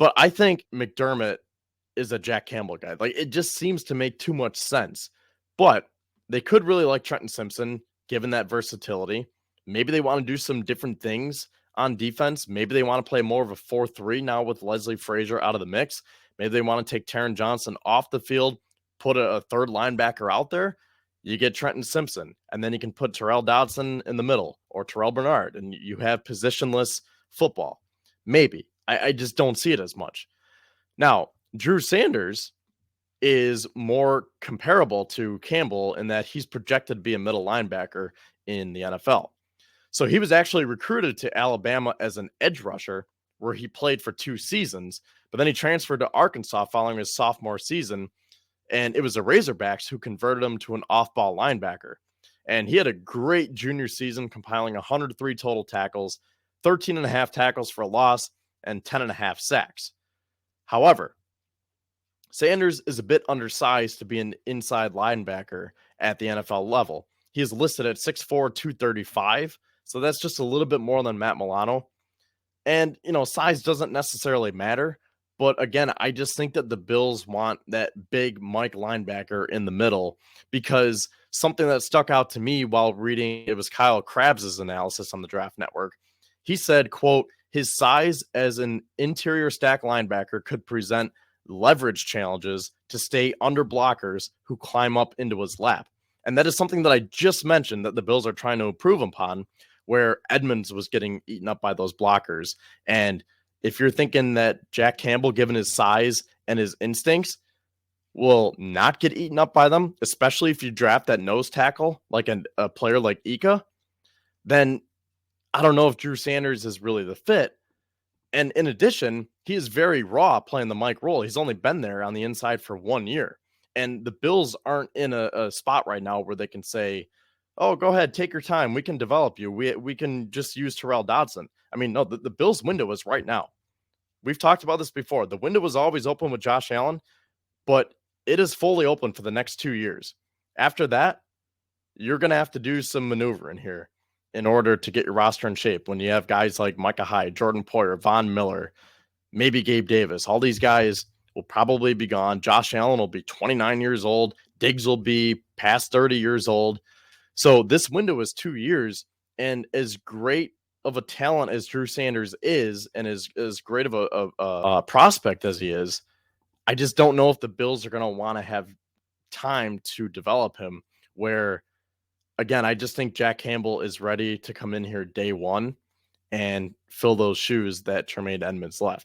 But I think McDermott is a Jack Campbell guy. Like, it just seems to make too much sense. But they could really like Trenton Simpson, given that versatility. Maybe they want to do some different things on defense. Maybe they want to play more of a 4-3 now with Leslie Frazier out of the mix. Maybe they want to take Taron Johnson off the field, put a third linebacker out there. You get Trenton Simpson, and then you can put Terrell Dodson in the middle or Terrell Bernard, and you have positionless football. Maybe. I just don't see it as much. Now, Drew Sanders is more comparable to Campbell in that he's projected to be a middle linebacker in the NFL. So he was actually recruited to Alabama as an edge rusher, where he played for 2 seasons, but then he transferred to Arkansas following his sophomore season, and it was the Razorbacks who converted him to an off-ball linebacker. And he had a great junior season, compiling 103 total tackles, 13 and a half tackles for a loss, and 10 and a half sacks. However, Sanders is a bit undersized to be an inside linebacker at the NFL level. He is listed at 6'4", 235, so that's just a little bit more than Matt Milano. And, size doesn't necessarily matter, but again, I just think that the Bills want that big Mike linebacker in the middle, because something that stuck out to me while reading, it was Kyle Krabs' analysis on the Draft Network. He said, quote, his size as an interior stack linebacker could present leverage challenges to stay under blockers who climb up into his lap. And that is something that I just mentioned that the Bills are trying to improve upon, where Edmonds was getting eaten up by those blockers. And if you're thinking that Jack Campbell, given his size and his instincts, will not get eaten up by them, especially if you draft that nose tackle, like a player like Ika, then I don't know if Drew Sanders is really the fit. And in addition, he is very raw playing the Mike role. He's only been there on the inside for 1 year. And the Bills aren't in a spot right now where they can say, oh, go ahead, take your time. We can develop you. We can just use Terrell Dodson. I mean, no, the Bills' window is right now. We've talked about this before. The window was always open with Josh Allen, but it is fully open for the next 2 years. After that, you're going to have to do some maneuvering here in order to get your roster in shape when you have guys like Micah Hyde, Jordan Poyer, Von Miller, maybe Gabe Davis. All these guys will probably be gone. Josh Allen will be 29 years old. Diggs will be past 30 years old. So this window is 2 years, and as great of a talent as Drew Sanders is, and as great of a prospect as he is, I just don't know if the Bills are going to want to have time to develop him, where, again, I just think Jack Campbell is ready to come in here day one and fill those shoes that Tremaine Edmonds left.